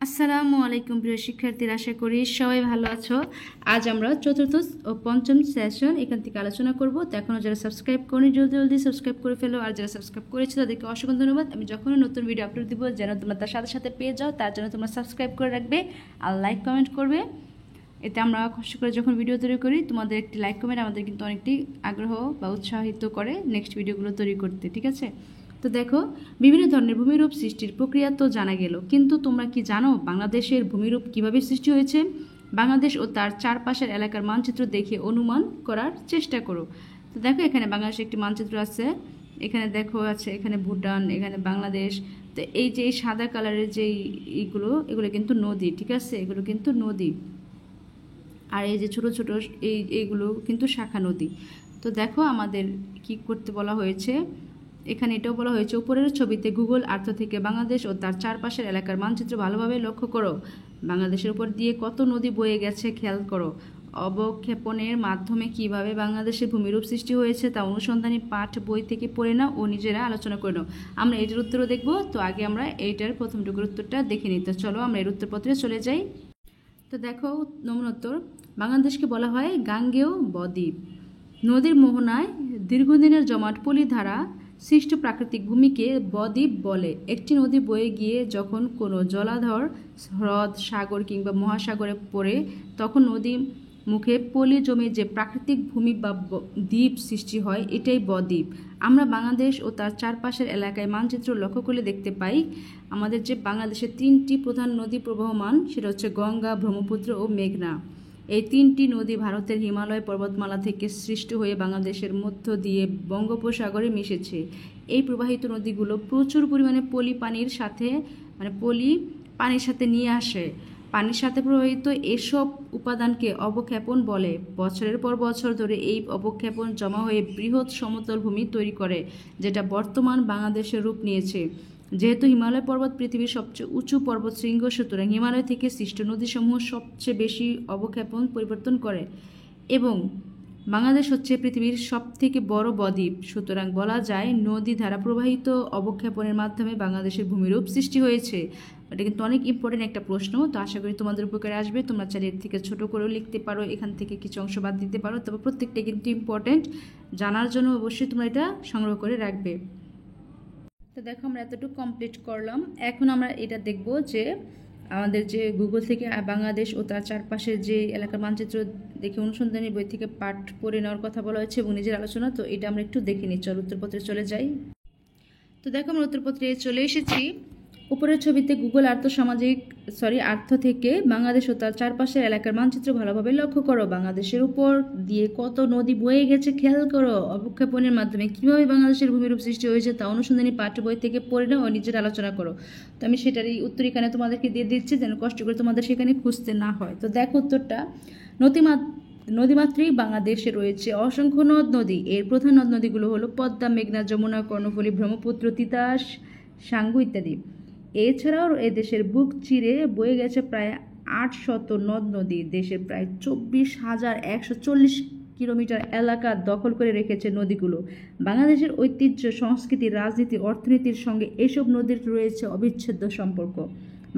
আসসালামু আলাইকুম প্রিয় শিক্ষার্থীরা, আশা করি সবাই ভালো আছো। আজ আমরা চতুর্থ ও পঞ্চম সেশন এখান থেকে আলোচনা করব। তো এখনও যারা সাবস্ক্রাইব করেনি জলদি জলদি সাবস্ক্রাইব করে ফেলো, আর যারা সাবস্ক্রাইব করেছো তাদেরকে অসংখ্য ধন্যবাদ। আমি যখনই নতুন ভিডিও আপলোড দিব যেন তোমরা তার সাথে সাথে পেয়ে যাও, তার জন্য তোমরা সাবস্ক্রাইব করে রাখবে আর লাইক কমেন্ট করবে। এতে আমরা কষ্ট করে যখন ভিডিও তৈরি করি তোমাদের একটি লাইক কমেন্ট আমাদের কিন্তু অনেকটি আগ্রহ বা উৎসাহিত করে নেক্সট ভিডিওগুলো তৈরি করতে, ঠিক আছে? তো দেখো, বিভিন্ন ধরনের ভূমিরূপ সৃষ্টির প্রক্রিয়া তো জানা গেল, কিন্তু তোমরা কি জানো বাংলাদেশের ভূমিরূপ কিভাবে সৃষ্টি হয়েছে? বাংলাদেশ ও তার চারপাশের এলাকার মানচিত্র দেখে অনুমান করার চেষ্টা করো। তো দেখো, এখানে বাংলাদেশের একটি মানচিত্র আছে, এখানে দেখো আছে এখানে ভুটান, এখানে বাংলাদেশ। তো এই যে এই সাদা কালারের যে এগুলো কিন্তু নদী, ঠিক আছে? এগুলো কিন্তু নদী। আর এই যে ছোট ছোট এইগুলো কিন্তু শাখা নদী। তো দেখো আমাদের কি করতে বলা হয়েছে, এখানে এটাও বলা হয়েছে উপরের ছবিতে গুগল আর্থ থেকে বাংলাদেশ ও তার চারপাশের এলাকার মানচিত্র ভালোভাবে লক্ষ্য করো। বাংলাদেশের উপর দিয়ে কত নদী বয়ে গেছে খেয়াল করো। অবক্ষেপণের মাধ্যমে কিভাবে বাংলাদেশের ভূমিরূপ সৃষ্টি হয়েছে তা অনুসন্ধানী পাঠ বই থেকে পড়ে নাও ও নিজেরা আলোচনা করে নাও। আমরা এটার উত্তরও দেখব। তো আগে আমরা এইটার প্রথমটুকুর উত্তরটা দেখে নিই। তো চলো আমরা এর উত্তরপত্রে চলে যাই। তো দেখো নমুনোত্তর, বাংলাদেশকে বলা হয় গাঙ্গেয় বদ্বীপ। নদীর মোহনায় দীর্ঘদিনের জমাট পলি ধারা সৃষ্ট প্রাকৃতিক ভূমিকে বদ্বীপ বলে। একটি নদী বয়ে গিয়ে যখন কোনো জলাধর, হ্রদ, সাগর কিংবা মহাসাগরে পড়ে তখন নদী মুখে পলি জমে যে প্রাকৃতিক ভূমি বা দ্বীপ সৃষ্টি হয়, এটাই বদ্বীপ। আমরা বাংলাদেশ ও তার চারপাশের এলাকায় মানচিত্র লক্ষ্য করলে দেখতে পাই আমাদের যে বাংলাদেশের তিনটি প্রধান নদী প্রবাহমান, সেটা হচ্ছে গঙ্গা, ব্রহ্মপুত্র ও মেঘনা। এই তিনটি নদী ভারতের হিমালয় পর্বতমালা থেকে সৃষ্টি হয়ে বাংলাদেশের মধ্য দিয়ে বঙ্গোপসাগরে মিশেছে। এই প্রবাহিত নদীগুলো প্রচুর পরিমাণে পলি পানির সাথে নিয়ে আসে। পানির সাথে প্রবাহিত এসব উপাদানকে অবক্ষেপণ বলে। বছরের পর বছর ধরে এই অবক্ষেপণ জমা হয়ে বৃহৎ সমতল ভূমি তৈরি করে, যেটা বর্তমান বাংলাদেশের রূপ নিয়েছে। যেহেতু হিমালয় পর্বত পৃথিবীর সবচেয়ে উঁচু পর্বতশৃঙ্গ, সুতরাং হিমালয় থেকে সৃষ্ট নদীসমূহ সবচেয়ে বেশি অবক্ষেপণ পরিবর্তন করে এবং বাংলাদেশ হচ্ছে পৃথিবীর সবথেকে বড় বদ্বীপ। সুতরাং বলা যায় নদী ধারা প্রবাহিত অবক্ষেপণের মাধ্যমে বাংলাদেশের ভূমিরূপ সৃষ্টি হয়েছে। এটা কিন্তু অনেক ইম্পর্টেন্ট একটা প্রশ্ন। তো আশা করি তোমাদের উপকারে আসবে। তোমরা চাইলে এর থেকে ছোটো করেও লিখতে পারো, এখান থেকে কিছু অংশ বাদ দিতে পারো, তবে প্রত্যেকটা কিন্তু ইম্পর্টেন্ট। জানার জন্য অবশ্যই তোমরা এটা সংগ্রহ করে রাখবে। তো দেখো, আমরা এতটুকু কমপ্লিট করলাম। এখন আমরা এটা দেখব যে আমাদের যে গুগল থেকে বাংলাদেশ ও তার চারপাশের যে এলাকার মানচিত্র দেখে অনুসন্ধানী বই থেকে পাঠ পড়ে নেওয়ার কথা বলা হয়েছে এবং নিজের আলোচনা। তো এটা আমরা একটু দেখে নিই। চল উত্তরপত্রে চলে যাই। তো দেখো, আমরা উত্তরপত্রে চলে এসেছি। উপরের ছবিতে গুগল আর্থ থেকে বাংলাদেশ ও তার চারপাশের এলাকার মানচিত্র ভালোভাবে লক্ষ্য করো। বাংলাদেশের উপর দিয়ে কত নদী বয়ে গেছে খেয়াল করো। অবক্ষেপণের মাধ্যমে কিভাবে বাংলাদেশের ভূমিরূপ সৃষ্টি হয়েছে তা অনুসন্ধানী পাঠ্য বই থেকে পড়ে নাও ও নিজের আলোচনা করো। তো আমি সেটারই উত্তর এখানে তোমাদেরকে দিয়ে দিচ্ছি যেন কষ্ট করে তোমাদের সেখানে খুঁজতে না হয়। তো দেখো উত্তরটা, নদীমাতৃক বাংলাদেশে রয়েছে অসংখ্য নদ নদী। এর প্রধান নদ নদীগুলো হলো পদ্মা, মেঘনা, যমুনা, কর্ণফুলী, ব্রহ্মপুত্র, তিতাস, সাঙ্গু ইত্যাদি। এছাড়াও এদেশের বুক চিরে বয়ে গেছে প্রায় 800 নদ নদী। দেশের প্রায় 24,140 কিলোমিটার এলাকা দখল করে রেখেছে নদীগুলো। বাংলাদেশের ঐতিহ্য, সংস্কৃতি, রাজনীতি, অর্থনীতির সঙ্গে এসব নদীর রয়েছে অবিচ্ছেদ্য সম্পর্ক।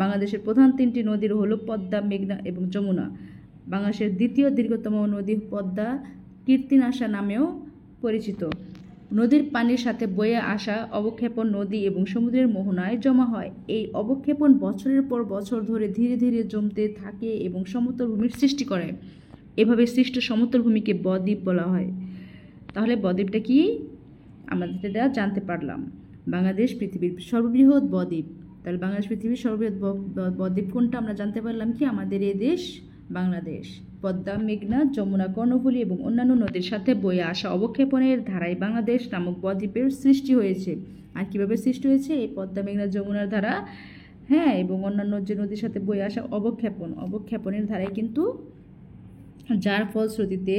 বাংলাদেশের প্রধান তিনটি নদীর হলো পদ্মা, মেঘনা এবং যমুনা। বাংলাদেশের দ্বিতীয় দীর্ঘতম নদী পদ্মা কীর্তিনাশা নামেও পরিচিত। নদীর পানির সাথে বয়ে আসা অবক্ষেপণ নদী এবং সমুদ্রের মোহনায় জমা হয়। এই অবক্ষেপণ বছরের পর বছর ধরে ধীরে ধীরে জমতে থাকে এবং সমতল ভূমির সৃষ্টি করে। এভাবে সৃষ্ট সমতল ভূমিকে বদ্বীপ বলা হয়। তাহলে বদ্বীপটা কি আমরা এটা জানতে পারলাম। বাংলাদেশ পৃথিবীর সর্ববৃহৎ বদ্বীপ। তাহলে বাংলাদেশ পৃথিবীর সর্ববৃহৎ বদ্বীপ কোনটা আমরা জানতে পারলাম কি আমাদের এই দেশ বাংলাদেশ। পদ্মা, মেঘনা, যমুনা, কর্ণফুলী এবং অন্যান্য নদীর সাথে বয়ে আসা অবক্ষেপণের ধারায় বাংলাদেশ নামক বদ্বীপের সৃষ্টি হয়েছে। আর কিভাবে সৃষ্টি হয়েছে? এই পদ্মা, মেঘনা, যমুনার ধারা, এবং অন্যান্য যে নদীর সাথে বয়ে আসা অবক্ষেপণের ধারায় কিন্তু, যার ফলশ্রুতিতে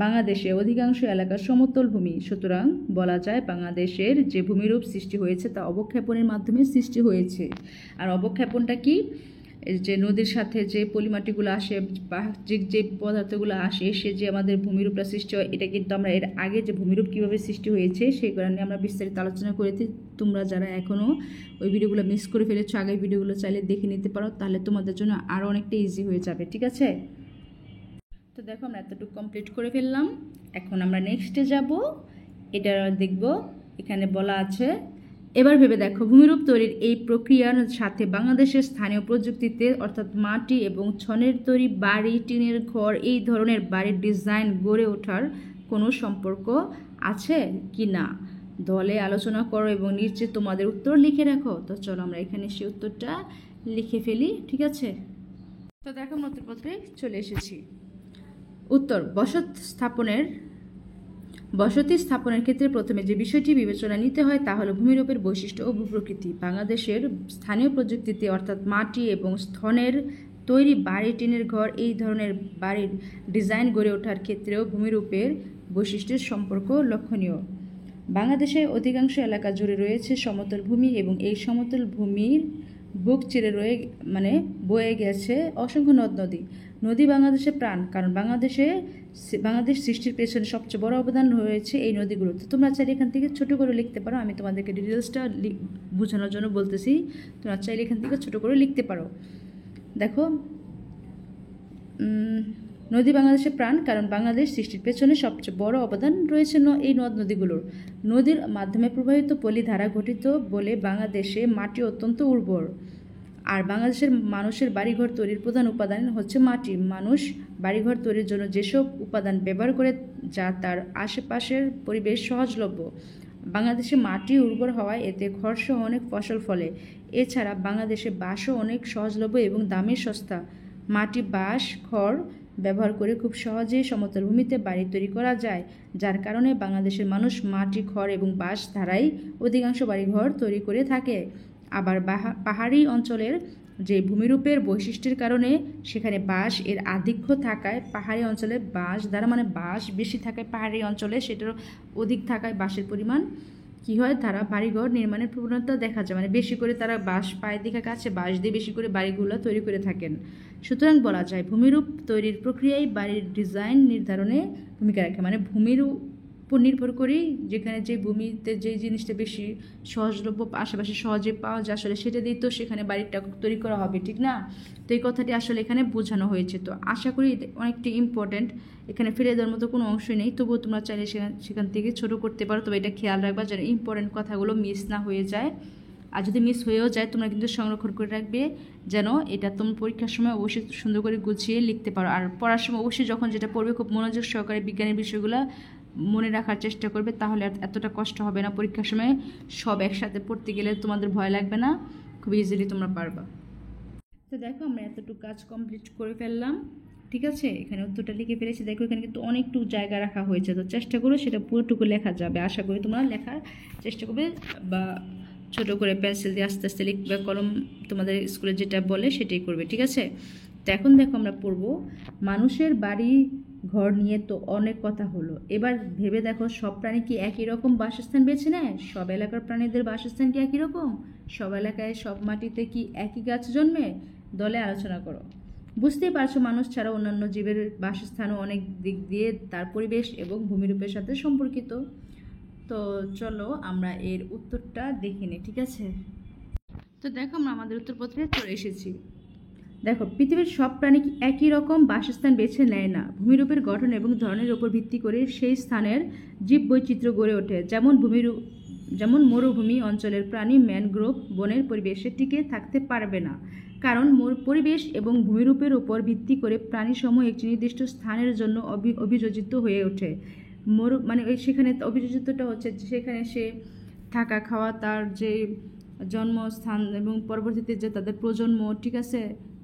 বাংলাদেশে অধিকাংশ এলাকা সমতল ভূমি। সুতরাং বলা যায় বাংলাদেশের যে ভূমিরূপ সৃষ্টি হয়েছে তা অবক্ষেপণের মাধ্যমে সৃষ্টি হয়েছে। আর অবক্ষেপণটা কি? এই যে নদীর সাথে যে পলিমাটিগুলো আসে, বাহ্যিক যে পদার্থগুলো আসে, সে যে আমাদের ভূমিরূপটা সৃষ্টি হয়, এটা কিন্তু আমরা এর আগে যে ভূমিরূপ কীভাবে সৃষ্টি হয়েছে সেই কারণে আমরা বিস্তারিত আলোচনা করেছি। তোমরা যারা এখনও ওই ভিডিওগুলো মিস করে ফেলেছো, আগের ভিডিওগুলো চাইলে দেখে নিতে পারো, তাহলে তোমাদের জন্য আরও অনেকটা ইজি হয়ে যাবে। ঠিক আছে, তো দেখো আমরা এতটুকু কমপ্লিট করে ফেললাম। এখন আমরা নেক্সটে যাব, এটা দেখব। এখানে বলা আছে, এবার ভেবে দেখো ভূমিরূপ তৈরির এই প্রক্রিয়ার সাথে বাংলাদেশের স্থানীয় প্রযুক্তিতে অর্থাৎ মাটি এবং ছনের তৈরি বাড়ি, টিনের ঘর, এই ধরনের বাড়ির ডিজাইন গড়ে ওঠার কোনো সম্পর্ক আছে কি না দলে আলোচনা করো এবং নিচে তোমাদের উত্তর লিখে রাখো। তো চলো আমরা এখানে সেই উত্তরটা লিখে ফেলি। ঠিক আছে, তো দেখো উত্তরপত্রে চলে এসেছি। উত্তর, বসতি স্থাপনের ক্ষেত্রে প্রথমে যে বিষয়টি বিবেচনা নিতে হয় তা হলো ভূমিরূপের বৈশিষ্ট্য ও ভূপ্রকৃতি। বাংলাদেশের স্থানীয় প্রযুক্তিতে অর্থাৎ মাটি এবং স্থনের তৈরি বাড়ি, টিনের ঘর, এই ধরনের বাড়ির ডিজাইন গড়ে ওঠার ক্ষেত্রেও ভূমিরূপের বৈশিষ্ট্যের সম্পর্ক লক্ষণীয়। বাংলাদেশের অধিকাংশ এলাকা জুড়ে রয়েছে সমতল ভূমি এবং এই সমতল ভূমির বুক চিরে বয়ে গেছে অসংখ্য নদ নদী। নদী বাংলাদেশের প্রাণ, কারণ বাংলাদেশ সৃষ্টির পেছনে সবচেয়ে বড় অবদান রয়েছে এই নদীগুলো। তো তোমরা চাইলে এখান থেকে ছোটো করে লিখতে পারো, আমি তোমাদেরকে ডিটেলসটা বোঝানোর জন্য বলতেছি। তোমরা চাইলে এখান থেকে ছোটো করে লিখতে পারো। দেখো, নদী বাংলাদেশের প্রাণ, কারণ বাংলাদেশ সৃষ্টির পেছনে সবচেয়ে বড় অবদান রয়েছে এই নদ নদীগুলোর। নদীর মাধ্যমে প্রবাহিত পলিধারা ঘটিত বলে বাংলাদেশে মাটি অত্যন্ত উর্বর। আর বাংলাদেশের মানুষের বাড়িঘর তৈরির প্রধান উপাদান হচ্ছে মাটি। মানুষ বাড়িঘর তৈরির জন্য যেসব উপাদান ব্যবহার করে যা তার আশেপাশের পরিবেশ সহজলভ্য। বাংলাদেশে মাটি উর্বর হওয়ায় এতে খড়সহ অনেক ফসল ফলে। এছাড়া বাংলাদেশে বাঁশও অনেক সহজলভ্য এবং দামে সস্তা। মাটি, বাঁশ, খড় ব্যবহার করে খুব সহজেই সমতল ভূমিতে বাড়ি তৈরি করা যায়, যার কারণে বাংলাদেশের মানুষ মাটি, খড় এবং বাঁশ ধারাই অধিকাংশ বাড়িঘর তৈরি করে থাকে। আবার পাহাড়ি অঞ্চলের যে ভূমিরূপের বৈশিষ্ট্যের কারণে সেখানে বাঁশ এর আধিক্য থাকায় পাহাড়ি অঞ্চলে বাঁশ দ্বারা বাঁশ বেশি থাকায় পাহাড়ি অঞ্চলে সেটার অধিক থাকায় বাঁশের পরিমাণ কী হয়, তারা বাড়িঘর নির্মাণের প্রবণতা দেখা যায়, বেশি করে তারা বাঁশ পায়ের দিকে কাছে বাঁশ দিয়ে বেশি করে বাড়িগুলো তৈরি করে থাকেন। সুতরাং বলা যায় ভূমিরূপ তৈরির প্রক্রিয়ায় বাড়ির ডিজাইন নির্ধারণে ভূমিকা রাখে। ভূমির উপর নির্ভর করেই, যেখানে যে ভূমিতে যে জিনিসটা বেশি সহজলভ্য, আশেপাশে সহজে পাওয়া যায়, আসলে সেটা দিয়ে তো সেখানে বাড়িটা তৈরি করা হবে, ঠিক না? তো এই কথাটি আসলে এখানে বোঝানো হয়েছে। তো আশা করি অনেকটি ইম্পর্ট্যান্ট, এখানে ফেলে দেওয়ার মতো কোনো অংশই নেই। তবুও তোমরা চাইলে সেখান থেকে ছোটো করতে পারো, তবে এটা খেয়াল রাখবা যেন ইম্পর্ট্যান্ট কথাগুলো মিস না হয়ে যায়। আর যদি মিস হয়েও যায় তোমরা কিন্তু সংরক্ষণ করে রাখবে, যেন এটা তোমরা পরীক্ষার সময় অবশ্যই সুন্দর করে গুছিয়ে লিখতে পারো। আর পড়ার সময় অবশ্যই যখন যেটা পড়বে খুব মনোযোগ সহকারে বিজ্ঞানের বিষয়গুলো মনে রাখার চেষ্টা করবে, তাহলে এতটা কষ্ট হবে না। পরীক্ষার সময় সব একসাথে পড়তে গেলে তোমাদের ভয় লাগবে না, খুব ইজিলি তোমরা পারবা। তো দেখো আমরা এতটুকু কাজ কমপ্লিট করে ফেললাম। ঠিক আছে, এখানে উত্তরটা লিখে ফেলেছি। দেখো এখানে কিন্তু অনেকটু জায়গা রাখা হয়েছে, তো চেষ্টা করো সেটা পুরোটুকু লেখা যাবে। আশা করি তোমরা লেখার চেষ্টা করবে, বা ছোটো করে পেন্সিল দিয়ে আস্তে আস্তে লিখবে, কলম তোমাদের স্কুলে যেটা বলে সেটাই করবে। ঠিক আছে, তো এখন দেখো আমরা পড়বো মানুষের বাড়ি ঘর নিয়ে তো অনেক কথা হলো। এবার ভেবে দেখো, সব প্রাণী কি একই রকম বাসস্থান বেছে নেয়? সব এলাকার প্রাণীদের বাসস্থান কি একই রকম? সব এলাকায় সব মাটিতে কি একই গাছ জন্মে? দলে আলোচনা করো। বুঝতেই পারছো, মানুষ ছাড়া অন্যান্য জীবের বাসস্থানও অনেক দিক দিয়ে তার পরিবেশ এবং ভূমিরূপের সাথে সম্পর্কিত। তো চলো আমরা এর উত্তরটা দেখে নিই। ঠিক আছে, তো দেখো আমরা আমাদের উত্তরপত্রে চলে এসেছি। দেখো, পৃথিবীর সব প্রাণী একই রকম বাসস্থান বেছে নেয় না। ভূমিরূপের গঠন এবং ধরনের উপর ভিত্তি করে সেই স্থানের জীববৈচিত্র্য গড়ে ওঠে। যেমন মরুভূমি অঞ্চলের প্রাণী ম্যানগ্রোভ বনের পরিবেশে টিকে থাকতে পারবে না, কারণ পরিবেশ এবং ভূমিরূপের উপর ভিত্তি করে প্রাণীসমূহ একটি নির্দিষ্ট স্থানের জন্য অভিযোজিত হয়ে ওঠে। সেখানে অভিযোজিতটা হচ্ছে সেখানে সে থাকা, খাওয়া, তার যে জন্মস্থান এবং পরবর্তীতে যে তাদের প্রজন্ম, ঠিক আছে,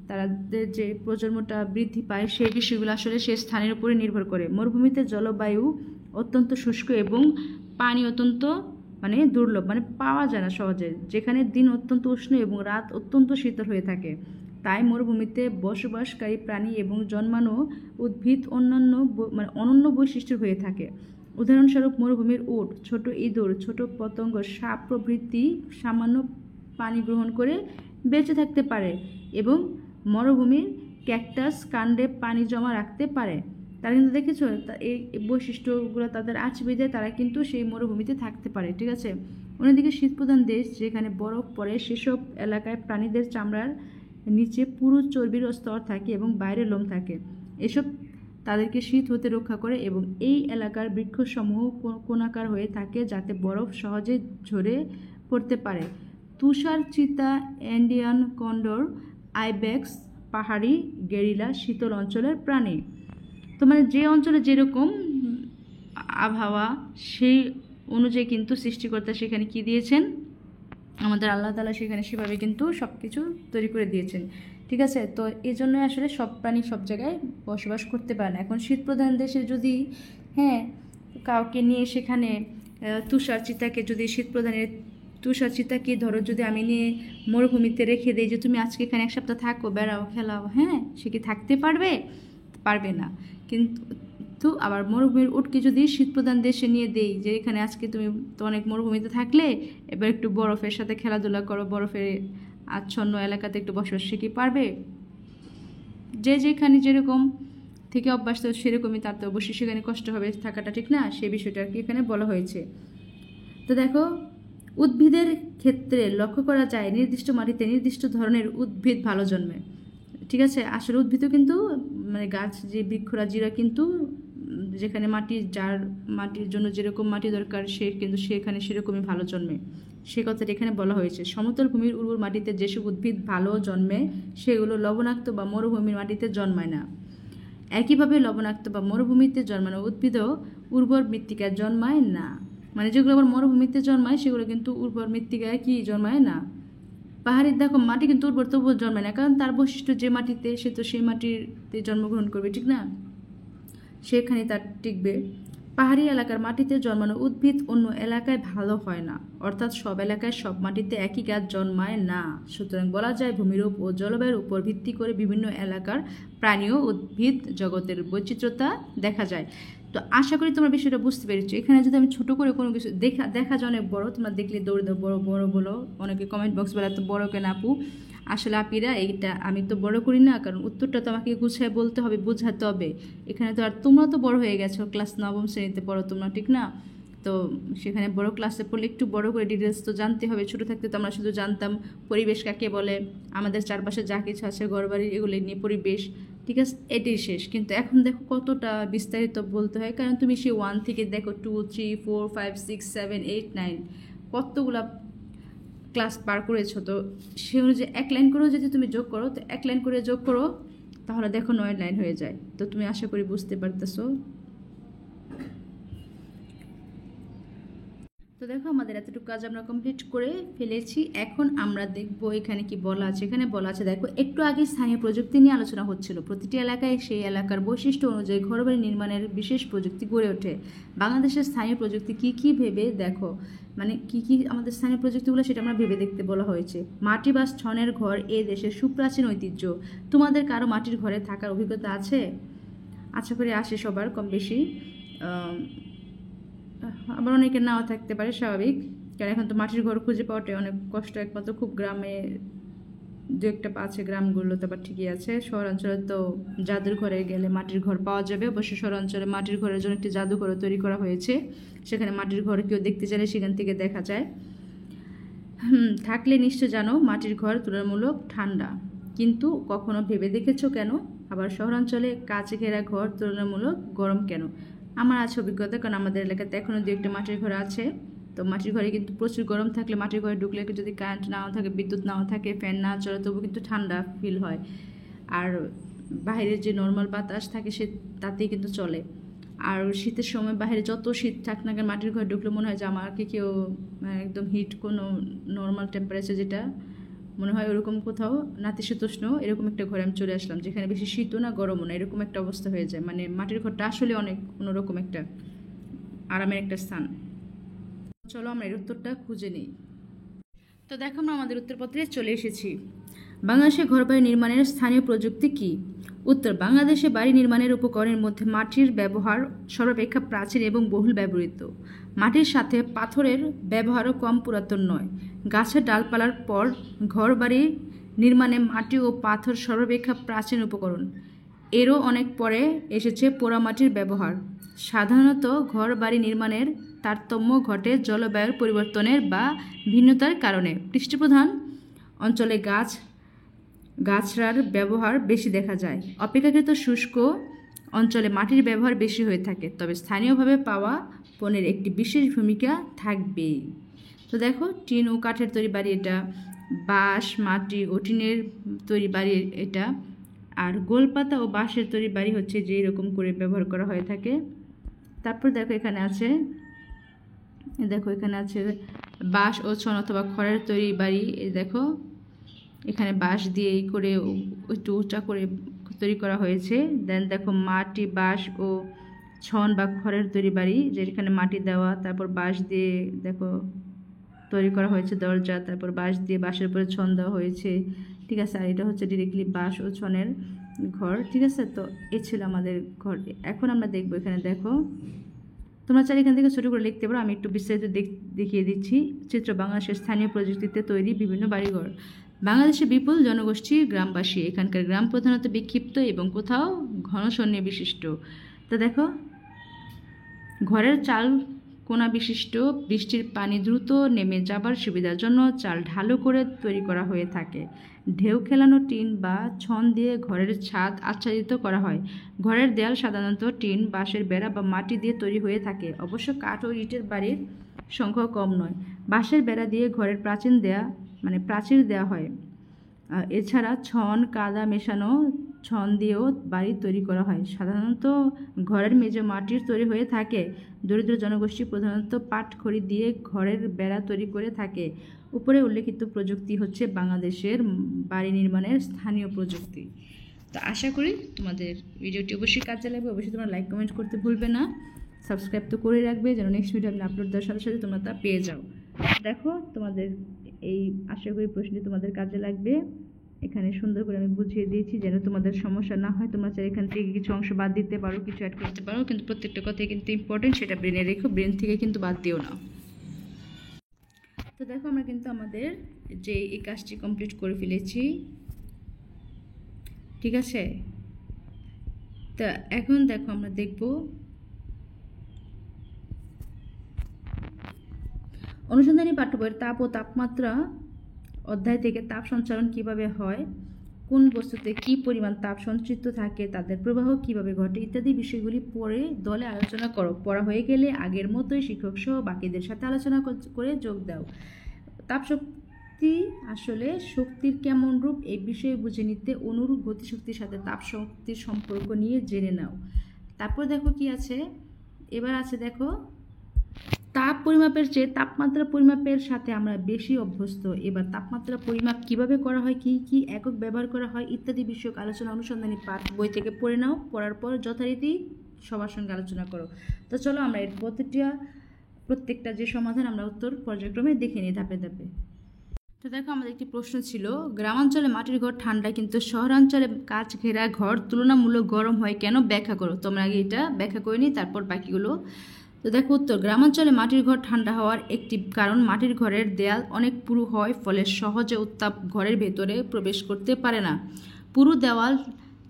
তাদের যে প্রজন্মটা বৃদ্ধি পায়, সেই বিষয়গুলো আসলে সেই স্থানের উপরে নির্ভর করে। মরুভূমিতে জলবায়ু অত্যন্ত শুষ্ক এবং পানি অত্যন্ত দুর্লভ, পাওয়া যায় না সহজে, যেখানে দিন অত্যন্ত উষ্ণ এবং রাত অত্যন্ত শীতল হয়ে থাকে। তাই মরুভূমিতে বসবাসকারী প্রাণী এবং জন্মানো উদ্ভিদ অনন্য বৈশিষ্ট্য হয়ে থাকে। উদাহরণস্বরূপ মরুভূমির উট, ছোট ইঁদুর, ছোট পতঙ্গ, সাপ প্রভৃতি সামান্য পানি গ্রহণ করে বেঁচে থাকতে পারে এবং মরুভূমির ক্যাকটাস কাণ্ডে পানি জমা রাখতে পারে। তারা কিন্তু দেখেছো এই বৈশিষ্ট্যগুলো তাদের আছে বিধে তারা কিন্তু সেই মরুভূমিতে থাকতে পারে, ঠিক আছে। অন্যদিকে শীতপ্রধান দেশ যেখানে বরফ পড়ে সেসব এলাকায় প্রাণীদের চামড়ার নিচে পুরু চর্বির স্তর থাকে এবং বাইরে লোম থাকে। এসব তাদেরকে শীত হতে রক্ষা করে এবং এই এলাকার বৃক্ষসমূহ কোণাকার হয়ে থাকে যাতে বরফ সহজে ঝরে পড়তে পারে। তুষার চিতা, ইন্ডিয়ান কন্ডর, আইবেক্স, পাহাড়ি গেরিলা শীতল অঞ্চলের প্রাণী। তো মানে যে অঞ্চলে যেরকম আবহাওয়া সেই অনুযায়ী কিন্তু সৃষ্টিকর্তা সেখানে কি দিয়েছেন, আমাদের আল্লাহ তাআলা সেখানে সেভাবে কিন্তু সব কিছু তৈরি করে দিয়েছেন, ঠিক আছে। তো এই জন্য আসলে সব প্রাণী সব জায়গায় বসবাস করতে পারে না। এখন শীতপ্রধান দেশে যদি কাউকে নিয়ে সেখানে তুষার চিতাকে যদি শীতপ্রধানের তুষার চিতাকে ধরো যদি আমি নিয়ে মরুভূমিতে রেখে দিই যে তুমি আজকে এখানে এক সপ্তাহ থাকো, বেড়াও, খেলাও, সে কি থাকতে পারবে? পারবে না। কিন্তু আবার মরুভূমির উটকে যদি শীতপ্রধান দেশে নিয়ে দেই যে এখানে আজকে তুমি তো অনেক মরুভূমিতে থাকলে এবার একটু বরফের সাথে খেলাধুলা করো, বরফের আচ্ছন্ন এলাকাতে একটু বসবাস, সে কি পারবে? যে যেখানে যেরকম থেকে অভ্যাস তো সেরকমই তার তো অবশ্যই সেখানে কষ্ট হবে থাকাটা, ঠিক না? সেই বিষয়টা আর কি এখানে বলা হয়েছে। তো দেখো উদ্ভিদের ক্ষেত্রে লক্ষ্য করা যায় নির্দিষ্ট মাটিতে নির্দিষ্ট ধরনের উদ্ভিদ ভালো জন্মে, ঠিক আছে। আসলে উদ্ভিদও কিন্তু মানে গাছ যে বৃক্ষরাজিরা কিন্তু যেখানে যার মাটির জন্য যেরকম মাটি দরকার সে কিন্তু সেখানে সেরকমই ভালো জন্মে, সে কথাটা এখানে বলা হয়েছে। সমতল ভূমির উর্বর মাটিতে যেসব উদ্ভিদ ভালো জন্মে সেগুলো লবণাক্ত বা মরুভূমির মাটিতে জন্মায় না। একইভাবে লবণাক্ত বা মরুভূমিতে জন্মানো উদ্ভিদও উর্বর মৃত্তিকায় জন্মায় না। মানে যেগুলো আবার মরুভূমিতে জন্মায় সেগুলো কিন্তু উর্বর মৃত্তিকায় কি জন্মায় না। পাহাড়ের দেখো মাটি কিন্তু উর্বর তবুও জন্মায় না, কারণ তার বৈশিষ্ট্য যে মাটিতে সে তো সেই মাটিতে জন্মগ্রহণ করবে, ঠিক না? সেখানে তার টিকবে। পাহাড়ি এলাকার মাটিতে জন্মানো উদ্ভিদ অন্য এলাকায় ভালো হয় না, অর্থাৎ সব এলাকায় সব মাটিতে একই গাছ জন্মায় না। সুতরাং বলা যায় ভূমিরূপ ও জলবায়ুর উপর ভিত্তি করে বিভিন্ন এলাকার প্রাণী ও উদ্ভিদ জগতের বৈচিত্র্যতা দেখা যায়। তো আশা করি তোমরা বিষয়টা বুঝতে পেরেছো। এখানে যদি আমি ছোট করে কোনো কিছু দেখা যায় অনেক বড়, তোমরা দেখলে দৌড়ে দাও বড় বড় বলো, অনেকে কমেন্ট বক্স বলে এত বড় কেন আপু। আসলে আপিরা এইটা আমি তো বড় করি না, কারণ উত্তরটা তো আমাকে গুছিয়ে বলতে হবে, বোঝাতে হবে। এখানে তো আর তোমরা তো বড় হয়ে গেছো, ক্লাস 9ম শ্রেণীতে পড়ো তোমরা, ঠিক না? তো সেখানে বড় ক্লাসে পড়লে একটু বড় করে ডিটেলস তো জানতে হবে। ছোটো থাকতে তো আমরা শুধু জানতাম পরিবেশ কাকে বলে, আমাদের চারপাশে যা কিছু আছে ঘরবাড়ি এগুলো নিয়ে পরিবেশ, ঠিক আছে, এটাই শেষ। কিন্তু এখন দেখো কতটা বিস্তারিত বলতে হয়, কারণ তুমি সে 1 থেকে দেখো 2, 3, 4, 5, 6, 7, 8, 9 কতগুলা ক্লাস পার করেছো। তো সে অনুযায়ী এক লাইন করেও যদি তুমি যোগ করো, তো এক লাইন করে যোগ করো তাহলে দেখো 9 লাইন হয়ে যায়। তো তুমি আশা করি বুঝতে পারতেছো। তো দেখো আমাদের এতটুকু কাজ আমরা কমপ্লিট করে ফেলেছি। এখন আমরা দেখব এখানে কি বলা আছে। এখানে বলা আছে দেখো, একটু আগে স্থানীয় প্রযুক্তি নিয়ে আলোচনা হচ্ছিল। প্রতিটি এলাকায় সেই এলাকার বৈশিষ্ট্য অনুযায়ী ঘরবাড়ি নির্মাণের বিশেষ প্রযুক্তি গড়ে ওঠে। বাংলাদেশের স্থানীয় প্রযুক্তি কি কি ভেবে দেখো, মানে কি কি আমাদের স্থানীয় প্রযুক্তিগুলো সেটা আমরা ভেবে দেখতে বলা হয়েছে। মাটি বা ছনের ঘর এই দেশের সুপ্রাচীন ঐতিহ্য। তোমাদের কারো মাটির ঘরে থাকার অভিজ্ঞতা আছে? আশা করি আসে সবার কম বেশি, আবার অনেকের নাও থাকতে পারে, স্বাভাবিক, কারণ এখন তো মাটির ঘর খুঁজে পাওয়াটাই অনেক কষ্ট। একমাত্র খুব গ্রামে দু একটা আছে, গ্রামগুলোতে আবার ঠিকই আছে। শহরাঞ্চলে তো জাদুর ঘরে গেলে মাটির ঘর পাওয়া যাবে। অবশ্য শহরাঞ্চলে মাটির ঘরের জন্য একটি জাদুঘর তৈরি করা হয়েছে, সেখানে মাটির ঘর কেউ দেখতে চাইলে সেখান থেকে দেখা যায়। থাকলে নিশ্চয় জানো মাটির ঘর তুলনামূলক ঠান্ডা, কিন্তু কখনো ভেবে দেখেছো কেন আবার শহরাঞ্চলে কাঁচে ঘেরা ঘর তুলনামূলক গরম কেন? আমার আছে অভিজ্ঞতা, কারণ আমাদের এলাকাতে এখনও দু একটা মাটির ঘর আছে। তো মাটির ঘরে কিন্তু প্রচুর গরম থাকলে, মাটির ঘরে ঢুকলে যদি কারেন্ট নাও থাকে, বিদ্যুৎ নাও থাকে, ফ্যান না চলে, তবু কিন্তু ঠান্ডা ফিল হয়। আর বাইরের যে নর্মাল বাতাস থাকে সে তাতেই কিন্তু চলে। আর শীতের সময় বাইরে যত শীত থাক না কেন মাটির ঘরে ঢুকলে মনে হয় যে আমাকে কেউ একদম হিট কোনো নর্মাল টেম্পারেচার যেটা মনে হয় ওরকম কোথাও নাতিশীতোষ্ণ এরকম একটা ঘরে আমি চলে আসলাম, যেখানে বেশি শীতও না গরমও না, এরকম একটা অবস্থা হয়ে যায়। মানে মাটির ঘরটা আসলে অনেক অন্যরকম একটা আরামের একটা স্থান। চলো আমরা এর উত্তরটা খুঁজে নিই। তো দেখো আমরা আমাদের উত্তরপত্রে চলে এসেছি। বাংলাদেশে ঘরবাড়ি নির্মাণের স্থানীয় প্রযুক্তি কি? উত্তর, বাংলাদেশে বাড়ি নির্মাণের উপকরণের মধ্যে মাটির ব্যবহার সর্বাপেক্ষা প্রাচীন এবং বহুল ব্যবহৃত। মাটির সাথে পাথরের ব্যবহারও কম পুরাতন নয়। গাছের ডালপালার পর ঘরবাড়ি নির্মাণে মাটি ও পাথর সর্বাপেক্ষা প্রাচীন উপকরণ। এরও অনেক পরে এসেছে পোড়ামাটির ব্যবহার। সাধারণত ঘর বাড়ি নির্মাণের তারতম্য ঘটে জলবায়ুর পরিবর্তনের বা ভিন্নতার কারণে। বৃষ্টিপ্রধান অঞ্চলে গাছড়ার ব্যবহার বেশি দেখা যায়। অপেক্ষাকৃত শুষ্ক অঞ্চলে মাটির ব্যবহার বেশি হয়ে থাকে, তবে স্থানীয়ভাবে পাওয়া পণ্যের একটি বিশেষ ভূমিকা থাকবেই। তো দেখো, টিন ও কাঠের তৈরি বাড়ি এটা, বাঁশ, মাটি ও টিনের তৈরি বাড়ি এটা, আর গোলপাতা ও বাঁশের তৈরি বাড়ি হচ্ছে যে এরকম করে ব্যবহার করা হয়ে থাকে। তারপর দেখো এখানে আছে বাঁশ ও ছন অথবা খড়ের তৈরি বাড়ি। দেখো এখানে বাঁশ দিয়ে করে একটু উঁচা করে তৈরি করা হয়েছে। দেন দেখো মাটি, বাঁশ ও ছন বা খড়ের তৈরি বাড়ি, যেখানে মাটি দেওয়া, তারপর বাঁশ দিয়ে দেখো তৈরি করা হয়েছে দরজা, তারপর বাঁশ দিয়ে বাঁশের উপরে ছন দেওয়া হয়েছে। ঠিক আছে, আর এটা হচ্ছে ডিরেক্টলি বাঁশ ও ছনের ঘর। ঠিক আছে, তো এ ছিল আমাদের ঘর। এখন আমরা দেখবো, এখানে দেখো তোমরা চাইলে এখান থেকে ছোটো করে লিখতে পারো, আমি একটু বিস্তারিত দেখিয়ে দিচ্ছি। চিত্র, বাংলাদেশের স্থানীয় প্রযুক্তিতে তৈরি বিভিন্ন বাড়িঘর। বাংলাদেশের বিপুল জনগোষ্ঠীর গ্রামবাসী। এখানকার গ্রাম প্রধানত বিক্ষিপ্ত এবং কোথাও ঘন সৈন্য বিশিষ্ট। তো দেখো, ঘরের চাল কোনা বিশিষ্ট, বৃষ্টির পানি দ্রুত নেমে যাবার সুবিধার জন্য চাল ঢালু করে তৈরি করা হয়ে থাকে। ঢেউ খেলানো টিন বা ছন দিয়ে ঘরের ছাদ আচ্ছাদিত করা হয়। ঘরের দেয়াল সাধারণত টিন, বাঁশের বেড়া বা মাটি দিয়ে তৈরি হয়ে থাকে। অবশ্য কাঠ ও ইটের বাড়ির সংখ্যাও কম নয়। বাঁশের বেড়া দিয়ে ঘরের প্রাচীর দেওয়া হয়। এছাড়া ছন, কাদা মেশানো ছন দিয়েও বাড়ি তৈরি করা হয়। সাধারণত ঘরের মেঝে মাটির তৈরি হয়ে থাকে। দরিদ্র জনগোষ্ঠী প্রধানত পাটখড়ি দিয়ে ঘরের বেড়া তৈরি করে থাকে। উপরে উল্লেখিত প্রযুক্তি হচ্ছে বাংলাদেশের বাড়ি নির্মাণের স্থানীয় প্রযুক্তি। তো আশা করি তোমাদের ভিডিওটি অবশ্যই কাজে লাগবে। অবশ্যই তোমরা লাইক কমেন্ট করতে ভুলবে না, সাবস্ক্রাইব তো করে রাখবে যেন নেক্সট ভিডিও আমি আপলোড দেওয়ার সাথে সাথে তোমরা তা পেয়ে যাও। দেখো, তোমাদের এই আশা করি প্রশ্নটি তোমাদের কাজে লাগবে। এখানে সুন্দর করে আমি বুঝিয়ে দিয়েছি যেন তোমাদের সমস্যা না হয়। তোমরা চাইলে এখান থেকে কিছু অংশ বাদ দিতে পারো, কিছু অ্যাড করতে পারো, কিন্তু প্রত্যেকটা কথাই কিন্তু ইম্পর্টেন্ট, সেটা ব্রেনে রেখো, ব্রেন থেকে কিন্তু বাদ দিও না। তো দেখো, আমরা কিন্তু আমাদের যে এই কাজটি কমপ্লিট করে ফেলেছি। ঠিক আছে, তা এখন দেখো আমরা দেখব অনুসন্ধানী পাঠ্য বইয়ের তাপ ও তাপমাত্রা অধ্যায় থেকে তাপ সঞ্চালন কিভাবে হয়, কোন বস্তুতে কি পরিমাণ তাপ সঞ্চিত থাকে, তাদের প্রবাহ কিভাবে ঘটে ইত্যাদি বিষয়গুলি পরে দলে আলোচনা করো। পড়া হয়ে গেলে আগের মতোই শিক্ষক সহ বাকিদের সাথে আলোচনা করে যোগ দাও। তাপশক্তি আসলে শক্তির কেমন রূপ এই বিষয়ে বুঝে নিতে অনুরূপ গতিশক্তির সাথে তাপশক্তির সম্পর্ক নিয়ে জেনে নাও। তারপর দেখো কি আছে, এবার আছে দেখো তাপ পরিমাপের চেয়ে তাপমাত্রা পরিমাপের সাথে আমরা বেশি অভ্যস্ত। এবার তাপমাত্রা পরিমাপ কিভাবে করা হয়, কি কি একক ব্যবহার করা হয় ইত্যাদি বিষয়ক আলোচনা অনুসন্ধানী পাঠ বই থেকে পড়ে নাও। পড়ার পর যথারীতি সবার সঙ্গে আলোচনা করো। তো চলো আমরা এর প্রত্যেকটা যে সমাধান আমরা উত্তর পর্যায়ক্রমে দেখে নিই ধাপে ধাপে। তো দেখো, আমাদের একটি প্রশ্ন ছিল, গ্রামাঞ্চলে মাটির ঘর ঠান্ডা কিন্তু শহরাঞ্চলে কাঁচ ঘেরা ঘর তুলনামূলক গরম হয় কেন, ব্যাখ্যা করো। তোমরা আগে এটা ব্যাখ্যা করে নিই, তারপর বাকিগুলো। তো দেখো উত্তর, গ্রামাঞ্চলে মাটির ঘর ঠান্ডা হওয়ার একটি কারণ মাটির ঘরের দেয়াল অনেক পুরু হয়, ফলে সহজে উত্তাপ ঘরের ভেতরে প্রবেশ করতে পারে না। পুরু দেওয়াল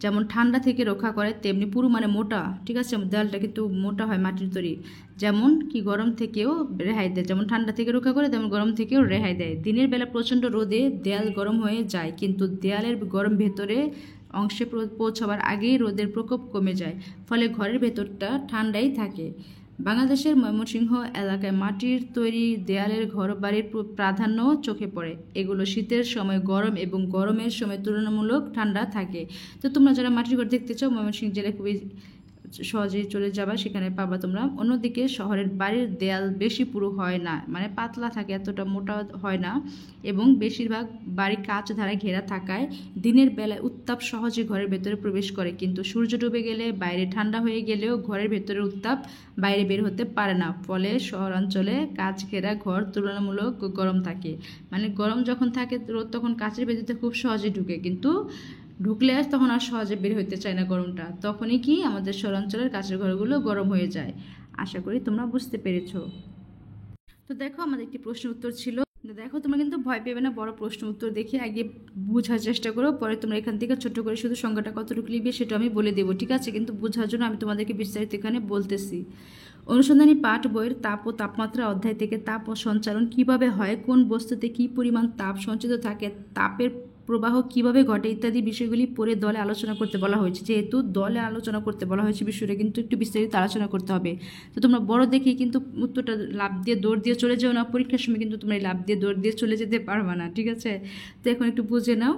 যেমন ঠান্ডা থেকে রক্ষা করে, তেমনি পুরু মানে মোটা, ঠিক আছে, দেওয়ালটা কিন্তু মোটা হয় মাটির তৈরি, যেমন কি গরম থেকেও রেহাই দেয়, যেমন ঠান্ডা থেকে রক্ষা করে তেমন গরম থেকেও রেহাই দেয়। দিনের বেলা প্রচণ্ড রোদে দেয়াল গরম হয়ে যায়, কিন্তু দেয়ালের গরম ভেতরে অংশে পৌঁছাবার আগেই রোদের প্রকোপ কমে যায়, ফলে ঘরের ভেতরটা ঠান্ডাই থাকে। বাংলাদেশের ময়মনসিংহ এলাকায় মাটির তৈরি দেয়ালের ঘরবাড়ির প্রাধান্য চোখে পড়ে। এগুলো শীতের সময় গরম এবং গরমের সময় তুলনামূলক ঠান্ডা থাকে। তো তোমরা যারা মাটির ঘর দেখতে চাও, ময়মনসিংহ জেলায় খুবই সহজেই চলে যাবা, সেখানে পাবা তোমরা। অন্যদিকে শহরের বাড়ির দেয়াল বেশি পুরু হয় না, মানে পাতলা থাকে, এতটা মোটা হয় না, এবং বেশিরভাগ বাড়ি কাঁচ ধারে ঘেরা থাকায় দিনের বেলায় উত্তাপ সহজে ঘরের ভেতরে প্রবেশ করে, কিন্তু সূর্য ডুবে গেলে বাইরে ঠান্ডা হয়ে গেলেও ঘরের ভেতরের উত্তাপ বাইরে বের হতে পারে না, ফলে শহরাঞ্চলে কাঁচ ঘেরা ঘর তুলনামূলক গরম থাকে। মানে গরম যখন থাকে রোদ, তখন কাঁচের ভেতরে খুব সহজে ঢুকে, কিন্তু ঢুকলে তখন আর সহজে বের হইতে চায় না গরমটা, তখনই কি আমাদের শহরাঞ্চলের কাঁচের ঘরগুলো গরম হয়ে যায়। আশা করি তোমরা বুঝতে পেরেছ। তো দেখো, আমাদের একটি প্রশ্ন উত্তর ছিল, দেখো তোমরা কিন্তু ভয় পেবে না, বড় প্রশ্ন উত্তর দেখে আগে বোঝার চেষ্টা করো, পরে তোমরা এখান থেকে ছোট্ট করে শুধু সংখ্যাটা কতটুকু লিখবে সেটা আমি বলে দেবো, ঠিক আছে? কিন্তু বোঝার জন্য আমি তোমাদেরকে বিস্তারিত এখানে বলতেছি। অনুসন্ধানী পাঠ বইয়ের তাপ ও তাপমাত্রা অধ্যায় থেকে তাপ ও সঞ্চালন কিভাবে হয়, কোন বস্তুতে কী পরিমাণ তাপ সঞ্চিত থাকে, তাপের প্রবাহ কিভাবে ঘটে ইত্যাদি বিষয়গুলি পরে দলে আলোচনা করতে বলা হয়েছে। যেহেতু দলে আলোচনা করতে বলা হয়েছে বিষয়টা কিন্তু একটু বিস্তারিত আলোচনা করতে হবে। তো তোমরা বড় দেখেই কিন্তু উত্তরটা লাভ দিয়ে দৌড় দিয়ে চলে যাও না, পরীক্ষার সময় কিন্তু তোমরা লাভ দিয়ে দৌড় দিয়ে চলে যেতে পারবে না, ঠিক আছে? তো এখন একটু বুঝে নাও।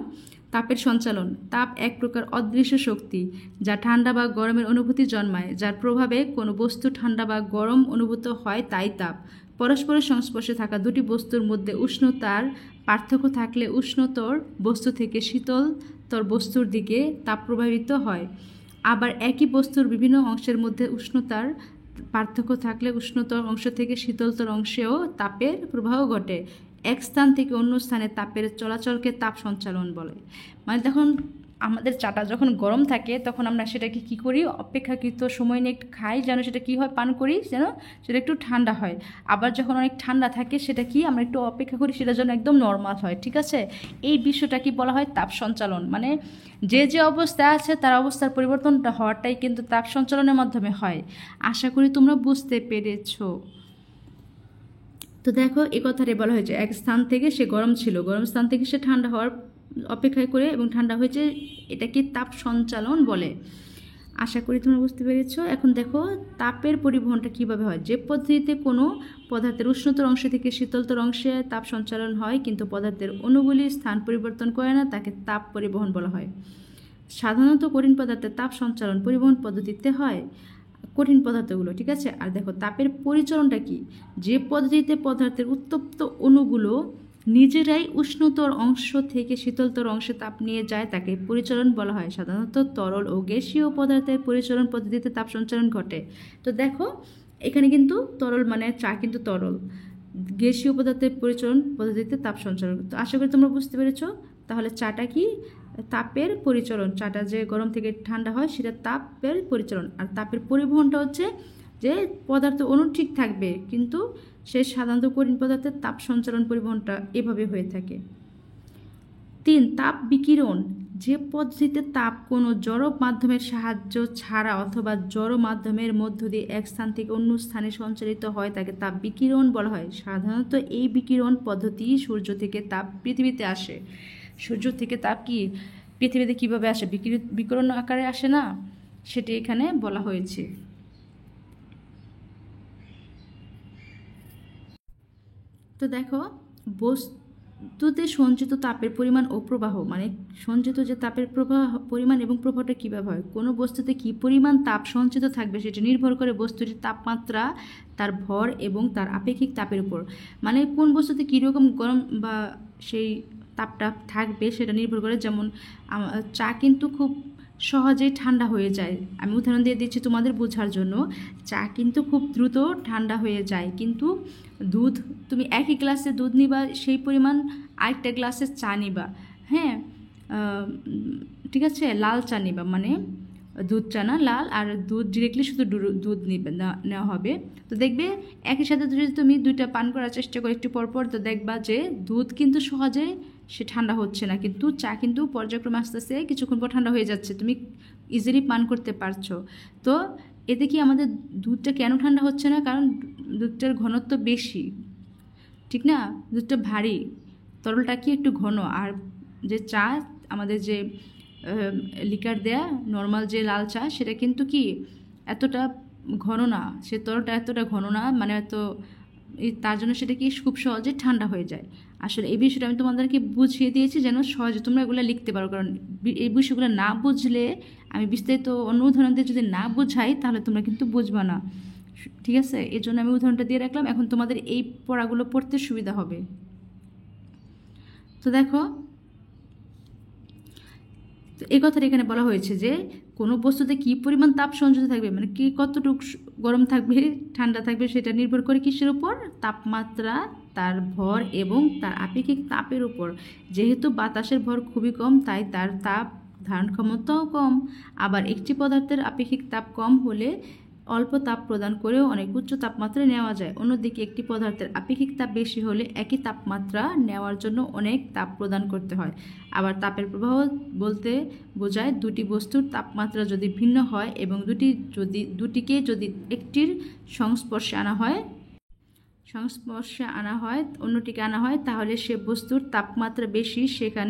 তাপের সঞ্চালন। তাপ এক প্রকার অদৃশ্য শক্তি যা ঠান্ডা বা গরমের অনুভূতি জন্মায়, যার প্রভাবে কোনো বস্তু ঠান্ডা বা গরম অনুভূত হয়, তাই তাপ। পরস্পরের সংস্পর্শে থাকা দুটি বস্তুর মধ্যে উষ্ণতার পার্থক্য থাকলে উষ্ণতর বস্তু থেকে শীতলতর বস্তুর দিকে তাপ প্রবাহিত হয়। আবার একই বস্তুর বিভিন্ন অংশের মধ্যে উষ্ণতার পার্থক্য থাকলে উষ্ণতর অংশ থেকে শীতলতর অংশেও তাপের প্রবাহ ঘটে। এক স্থান থেকে অন্য স্থানে তাপের চলাচলকে তাপ সঞ্চালন বলে। মানে তখন আমাদের চাটা যখন গরম থাকে তখন আমরা সেটাকে কী করি, অপেক্ষাকৃত সময় নিয়ে একটু খাই যেন সেটা কী হয়, পান করি যেন সেটা একটু ঠান্ডা হয়। আবার যখন অনেক ঠান্ডা থাকে সেটা কি আমরা একটু অপেক্ষা করি সেটা যেন একদম নর্মাল হয়, ঠিক আছে? এই বিষয়টা কি বলা হয়, তাপ সঞ্চালন। মানে যে যে অবস্থায় আছে তার অবস্থার পরিবর্তনটা হওয়াটাই কিন্তু তাপ সঞ্চালনের মাধ্যমে হয়। আশা করি তোমরা বুঝতে পেরেছো। তো দেখো এ কথাটাই বলা হয়েছে, এক স্থান থেকে সে গরম ছিল, গরম স্থান থেকে সে ঠান্ডা হওয়ার অপেক্ষায় করে এবং ঠান্ডা হয়েছে, এটাকে তাপ সঞ্চালন বলে। আশা করি তোমরা বুঝতে পেরেছ। এখন দেখো তাপের পরিবহনটা কিভাবে হয়। যে পদ্ধতিতে কোনো পদার্থের উষ্ণতর অংশ থেকে শীতলতর অংশে তাপ সঞ্চালন হয় কিন্তু পদার্থের অণুগুলি স্থান পরিবর্তন করে না, তাকে তাপ পরিবহন বলা হয়। সাধারণত কঠিন পদার্থের তাপ সঞ্চালন পরিবহন পদ্ধতিতে হয়, কঠিন পদার্থগুলো, ঠিক আছে? আর দেখো তাপের পরিচলনটা কি, যে পদ্ধতিতে পদার্থের উত্তপ্ত অণুগুলো নিজেরাই উষ্ণতর অংশ থেকে শীতলতর অংশে তাপ নিয়ে যায় তাকে পরিচলন বলা হয়। সাধারণত তরল ও গ্যাসীয় পদার্থের পরিচলন পদ্ধতিতে তাপ সঞ্চালন ঘটে। তো দেখো এখানে কিন্তু তরল মানে চা কিন্তু তরল, গ্যাসীয় পদার্থের পরিচলন পদ্ধতিতে তাপ সঞ্চালন। তো আশা করি তোমরা বুঝতে পেরেছো। তাহলে চাটা কি, তাপের পরিচলন। চাটা যে গরম থেকে ঠান্ডা হয় সেটা তাপের পরিচলন। আর তাপের পরিবহনটা হচ্ছে যে পদার্থ অণু ঠিক থাকবে কিন্তু সে সাধারণত কঠিন পদার্থের তাপ সঞ্চালন পরিবহনটা এভাবে হয়ে থাকে। 3. তাপ বিকিরণ। যে পদ্ধতিতে তাপ কোনো জড় মাধ্যমের সাহায্য ছাড়া অথবা জড় মাধ্যমের মধ্য দিয়ে এক স্থান থেকে অন্য স্থানে সঞ্চালিত হয় তাকে তাপ বিকিরণ বলা হয়। সাধারণত এই বিকিরণ পদ্ধতি সূর্য থেকে তাপ পৃথিবীতে আসে। সূর্য থেকে তাপ কি পৃথিবীতে কিভাবে আসে, বিকিরণ আকারে আসে না, সেটি এখানে বলা হয়েছে। তো দেখো বস্তুতে সঞ্চিত তাপের পরিমাণ ও প্রবাহ, মানে সঞ্চিত যে তাপের পরিমাণ এবং প্রবাহটা কীভাবে হয়। কোনো বস্তুতে কী পরিমাণ তাপ সঞ্চিত থাকবে সেটা নির্ভর করে বস্তুটির তাপমাত্রা, তার ভর এবং তার আপেক্ষিক তাপের উপর। মানে কোন বস্তুতে কীরকম গরম বা সেই তাপটা থাকবে সেটা নির্ভর করে। যেমন চা কিন্তু খুব সহজেই ঠান্ডা হয়ে যায়। আমি উদাহরণ দিয়ে দিচ্ছি তোমাদের বোঝার জন্য। চা কিন্তু খুব দ্রুত ঠান্ডা হয়ে যায়, কিন্তু দুধ তুমি একই গ্লাসে দুধ নিবা সেই পরিমাণ আরেকটা গ্লাসে চা নিবা, হ্যাঁ ঠিক আছে, লাল চা নিবা, মানে দুধ চা না, লাল, আর দুধ ডিরেক্টলি শুধু দুধ নেওয়া হবে। তো দেখবে একই সাথে যদি তুমি দুইটা পান করার চেষ্টা করো একটু পরপর, তো দেখবা যে দুধ কিন্তু সহজে সে ঠান্ডা হচ্ছে না, কিন্তু চা কিন্তু পর্যায়ক্রমে আস্তে আস্তে কিছুক্ষণ পর ঠান্ডা হয়ে যাচ্ছে, তুমি ইজিলি পান করতে পারছো। তো এতে কি আমাদের দুধটা কেন ঠান্ডা হচ্ছে না, কারণ দুধটার ঘনত্ব বেশি, ঠিক না, দুধটা ভারী, তরলটা কি একটু ঘন। আর যে চা আমাদের যে লিকার দেয়া নর্মাল যে লাল চা সেটা কিন্তু কি এতটা ঘন না, সে তরলটা এতটা ঘন না, মানে এত তার জন্য সেটা কি খুব সহজে ঠান্ডা হয়ে যায়। আসলে এই বিষয়টা আমি তোমাদেরকে বুঝিয়ে দিয়েছি যেন সহজে তোমরা এগুলো লিখতে পারো, কারণ এই বিষয়গুলো না বুঝলে আমি বিস্তারিত অন্য উদাহরণ দিয়ে যদি না বুঝাই তাহলে তোমরা কিন্তু বুঝবা না, ঠিক আছে? এর জন্য আমি উদাহরণটা দিয়ে রাখলাম, এখন তোমাদের এই পড়াগুলো পড়তে সুবিধা হবে। তো দেখো তো এই কথাটা এখানে বলা হয়েছে যে কোনো বস্তুতে কী পরিমাণ তাপ সঞ্চিত থাকবে, মানে কি কতটুকু গরম থাকবে ঠান্ডা থাকবে সেটা নির্ভর করে কিসের উপর, তাপমাত্রা, তার ভর এবং তার আপেক্ষিক তাপের উপর। যেহেতু বাতাসের ভর খুবই কম তাই তার তাপ ধারণ ক্ষমতাও কম। আবার একটি পদার্থের আপেক্ষিক তাপ কম হলে অল্প তাপ প্রদান করেও অনেক উচ্চ তাপমাত্রায় নেওয়া যায়। অন্যদিকে একটি পদার্থের আপেক্ষিক তাপ বেশি হলে একই তাপমাত্রা নেওয়ার জন্য অনেক তাপ প্রদান করতে হয়। আবার তাপের প্রবাহ বলতে বোঝায় দুটি বস্তুর তাপমাত্রা যদি ভিন্ন হয় এবং দুটিকে যদি একটির সংস্পর্শে আনা হয় অন্যটিকে আনা হয়, তাহলে সে বস্তুর তাপমাত্রা বেশি সেখান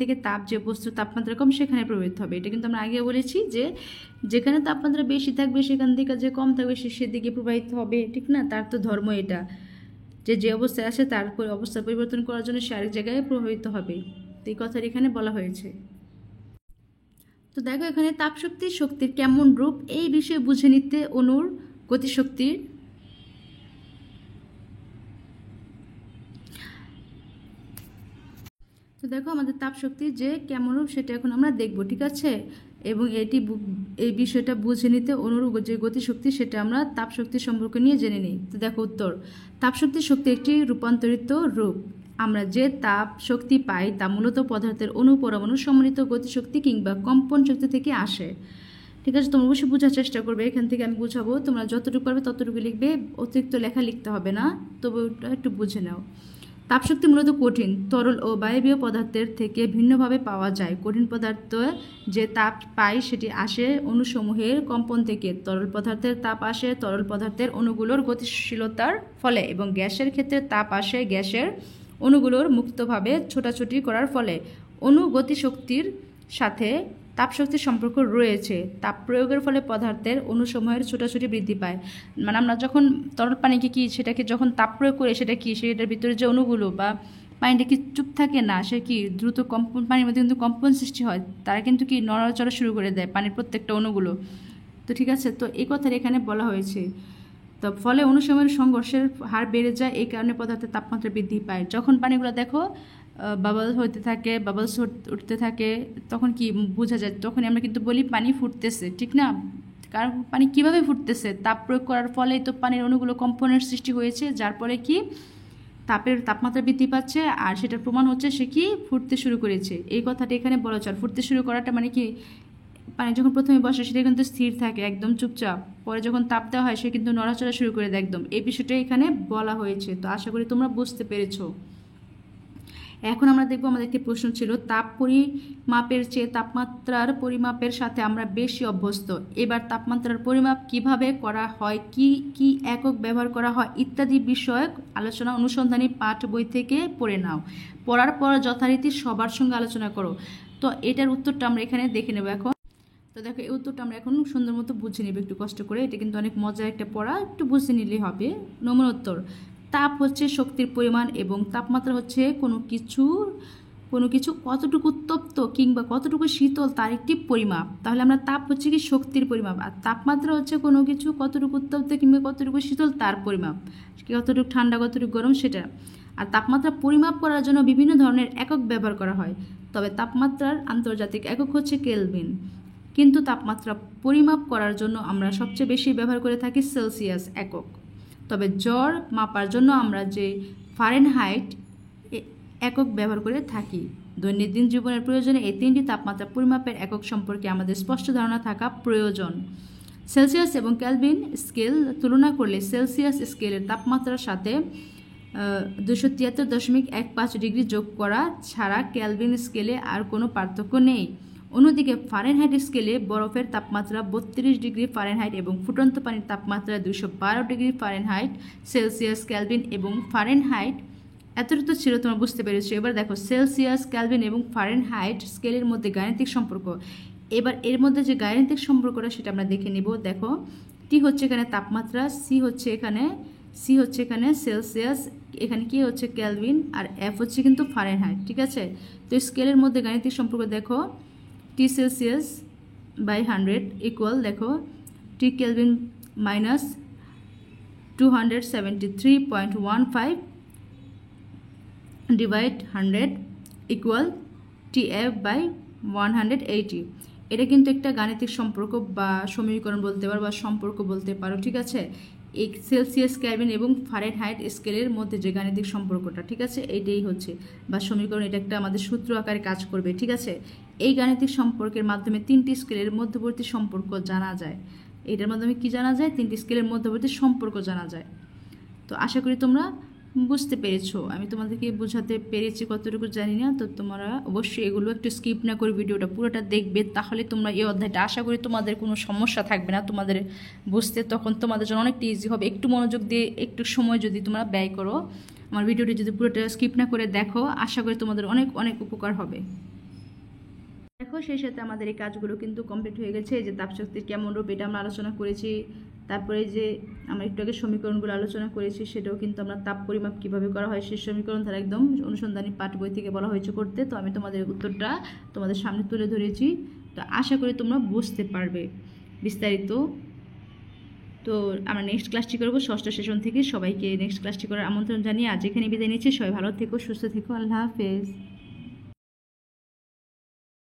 থেকে তাপ যে বস্তুর তাপমাত্রা কম সেখানে প্রবাহিত হবে। এটা কিন্তু আমরা আগে বলেছি যে যেখানে তাপমাত্রা বেশি থাকবে সেখান থেকে যে কম থাকবে সেদিকে প্রবাহিত হবে, ঠিক না? তার তো ধর্ম এটা যে অবস্থায় আছে তার অবস্থা পরিবর্তন করার জন্য সে আরেক জায়গায় প্রবাহিত হবে। তো এই কথাটা এখানে বলা হয়েছে। তো দেখো এখানে শক্তির কেমন রূপ এই বিষয়ে বুঝে নিতে অণুর গতিশক্তির তো দেখো আমাদের তাপশক্তির যে কেমন রূপ সেটা এখন আমরা দেখব, ঠিক আছে? এবং এই বিষয়টা বুঝে নিতে অণুর যে গতিশক্তি সেটা আমরা তাপশক্তি সম্পর্কে নিয়ে জেনে নিই। তো দেখো উত্তর, তাপশক্তি একটি রূপান্তরিত রূপ। আমরা যে তাপ শক্তি পাই তা মূলত পদার্থের অণু পরমাণু সম্মিলিত গতিশক্তি কিংবা কম্পন শক্তি থেকে আসে, ঠিক আছে? তোমরা অবশ্যই বোঝার চেষ্টা করবে, এখান থেকে আমি বুঝাবো, তোমরা যতটুকু পারবে ততটুকু লিখবে, অতিরিক্ত লেখা লিখতে হবে না, তবে ওটা একটু বুঝে নাও। তাপশক্তি মূলত কঠিন, তরল ও বায়বীয় পদার্থের থেকে ভিন্নভাবে পাওয়া যায়। কঠিন পদার্থ যে তাপ পায় সেটি আসে অণুসমূহের কম্পন থেকে। তরল পদার্থের তাপ আসে তরল পদার্থের অণুগুলোর গতিশীলতার ফলে, এবং গ্যাসের ক্ষেত্রে তাপ আসে গ্যাসের অণুগুলোর মুক্তভাবে ছোটাছুটি করার ফলে। অণু গতিশক্তির সাথে তাপশক্তির সম্পর্ক রয়েছে। তাপ প্রয়োগের ফলে পদার্থের অণুসমূহের ছোটাছুটি বৃদ্ধি পায়। মানে আমরা যখন তরল পানিকে সেটাকে যখন তাপ প্রয়োগ করে সেটার ভিতরে যে অণুগুলো বা পানিটা কি চুপ থাকে না, সে কি দ্রুত কম্পন, পানির মধ্যে কিন্তু কম্পন সৃষ্টি হয়, তারা কিন্তু কি নড়াচড়া শুরু করে দেয় পানির প্রত্যেকটা অণুগুলো। তো ঠিক আছে, তো এই কথাটা এখানে বলা হয়েছে। তো ফলে অণুসমূহের সংঘর্ষের হার বেড়ে যায়, এই কারণে পদার্থের তাপমাত্রা বৃদ্ধি পায়। যখন পানিগুলো দেখো বাবলস উঠতে থাকে তখন কি বোঝা যায়, তখন আমরা কিন্তু বলি পানি ফুটতেছে, ঠিক না? কারণ পানি কিভাবে ফুটতেছে, তাপ প্রয়োগ করার ফলে তো পানির অণুগুলো কম্পনের সৃষ্টি হয়েছে, যার ফলে কি তাপমাত্রা বৃদ্ধি পাচ্ছে, আর সেটার প্রমাণ হচ্ছে সে কি ফুটতে শুরু করেছে। এই কথাটা এখানে বলা চল। ফুটতে শুরু করাটা মানে কি, পানি যখন প্রথমে বসে সেটা কিন্তু স্থির থাকে একদম চুপচাপ, পরে যখন তাপ দেওয়া হয় সে কিন্তু নড়াচড়া শুরু করে দেয় একদম। এই বিষয়টা এখানে বলা হয়েছে। তো আশা করি তোমরা বুঝতে পেরেছো। এখন আমরা দেখব, আমাদের একটি প্রশ্ন ছিল, তাপ পরিমাপের চেয়ে তাপমাত্রার পরিমাপের সাথে আমরা বেশি অভ্যস্ত। এবার তাপমাত্রার পরিমাপ কিভাবে করা হয়, কি একক ব্যবহার করা হয় ইত্যাদি বিষয়ক আলোচনা অনুসন্ধানী পাঠ বই থেকে পড়ে নাও। পড়ার পর যথারীতি সবার সঙ্গে আলোচনা করো। তো এটার উত্তরটা আমরা এখানে দেখে নেব এখন। তো দেখো এই উত্তরটা আমরা এখন সুন্দর মতো বুঝে নেব একটু কষ্ট করে। এটা কিন্তু অনেক মজার একটা পড়া, একটু বুঝে নিলেই হবে। নমুনা উত্তর, তাপ হচ্ছে শক্তির পরিমাণ এবং তাপমাত্রা হচ্ছে কোনো কিছু কতটুকু উত্তপ্ত কিংবা কতটুকু শীতল তার একটি পরিমাপ। তাহলে আমরা তাপ হচ্ছে কি শক্তির পরিমাপ, আর তাপমাত্রা হচ্ছে কোনো কিছু কতটুকু উত্তপ্ত কিংবা কতটুকু শীতল তার পরিমাপ, কতটুকু ঠান্ডা কতটুকু গরম সেটা। আর তাপমাত্রা পরিমাপ করার জন্য বিভিন্ন ধরনের একক ব্যবহার করা হয়, তবে তাপমাত্রার আন্তর্জাতিক একক হচ্ছে কেলভিন। কিন্তু তাপমাত্রা পরিমাপ করার জন্য আমরা সবচেয়ে বেশি ব্যবহার করে থাকি সেলসিয়াস একক। তবে জ্বর মাপার জন্য আমরা যে ফারেনহাইট একক ব্যবহার করে থাকি। দৈনন্দিন জীবনের প্রয়োজনে এই তিনটি তাপমাত্রা পরিমাপের একক সম্পর্কে আমাদের স্পষ্ট ধারণা থাকা প্রয়োজন। সেলসিয়াস এবং কেলভিন স্কেল তুলনা করলে সেলসিয়াস স্কেলের তাপমাত্রার সাথে 273.15 ডিগ্রি যোগ করা ছাড়া কেলভিন স্কেলে আর কোনো পার্থক্য নেই। অন্যদিকে ফারেনহাইট স্কেলে বরফের তাপমাত্রা 32 ডিগ্রি ফারেনহাইট এবং ফুটন্ত পানির তাপমাত্রা 212 ডিগ্রি ফারেনহাইট। সেলসিয়াস, কেলভিন এবং ফারেনহাইট এতটুকু ছিল, তোমরা বুঝতে পেরেছো। এবার দেখো সেলসিয়াস, কেলভিন এবং ফারেনহাইট স্কেলের মধ্যে গাণিতিক সম্পর্ক। এবার এর মধ্যে যে গাণিতিক সম্পর্কটা সেটা আমরা দেখে নিব। দেখো টি হচ্ছে এখানে তাপমাত্রা, সি হচ্ছে এখানে সেলসিয়াস, এখানে কি হচ্ছে কেলভিন, আর এফ হচ্ছে কিন্তু ফারেনহাইট, ঠিক আছে? তো স্কেলের মধ্যে গাণিতিক সম্পর্ক দেখো, টি সেলসিয়াস বাই 100 ইকুয়াল, দেখো T kelvin minus 273.15 divide 100 equal T F by 180। এটা কিন্তু একটা গাণিতিক সম্পর্ক বা সমীকরণ বলতে পারো বা সম্পর্ক বলতে পারো, ঠিক আছে? এই সেলসিয়াস, কেলভিন এবং ফারেনহাইট স্কেলের মধ্যে যে গাণিতিক সম্পর্কটা, ঠিক আছে, এইটাই হচ্ছে বা সমীকরণ। এটা একটা আমাদের সূত্র আকারে কাজ করবে, ঠিক আছে? এই গাণিতিক সম্পর্কের মাধ্যমে তিনটি স্কেলের মধ্যবর্তী সম্পর্ক জানা যায়। এটার মাধ্যমে কি জানা যায়, 3টি স্কেলের মধ্যবর্তী সম্পর্ক জানা যায়। তো আশা করি তোমরা বুঝতে পেরেছো, আমি তোমাদেরকে বোঝাতে পেরেছি কতটুকু জানি না। তো তোমরা অবশ্যই এগুলো একটু স্কিপ না করে ভিডিওটা পুরোটা দেখবে, তাহলে তোমরা এই অধ্যায়টা আশা করি তোমাদের কোনো সমস্যা থাকবে না তোমাদের বুঝতে, তখন তোমাদের জন্য অনেকটা ইজি হবে। একটু মনোযোগ দিয়ে একটু সময় যদি তোমরা ব্যয় করো, আমার ভিডিওটি যদি পুরোটা স্কিপ না করে দেখো, আশা করি তোমাদের অনেক অনেক উপকার হবে। দেখো সেই সাথে আমাদের এই কাজগুলো কিন্তু কমপ্লিট হয়ে গেছে। এই যে তাপশক্তির কেমন রূপ এটা আমরা আলোচনা করেছি, তারপরে যে আমরা একটু আগে সমীকরণগুলো আলোচনা করেছি সেটাও কিন্তু আমরা তাপ পরিমাপ কীভাবে করা হয় সেই সমীকরণ তারা একদম অনুসন্ধানী পাঠ বই থেকে বলা হয়েছে করতে। তো আমি তোমাদের উত্তরটা তোমাদের সামনে তুলে ধরেছি, তো আশা করি তোমরা বুঝতে পারবে বিস্তারিত। তো আমরা নেক্সট ক্লাসটি করবো 6ষ্ঠ সেশন থেকে। সবাইকে নেক্সট ক্লাসটি করার আমন্ত্রণ জানিয়ে আজ এখানে বিদায় নিচ্ছি। সবাই ভালো থেকো, সুস্থ থেকো, আল্লাহ হাফেজ।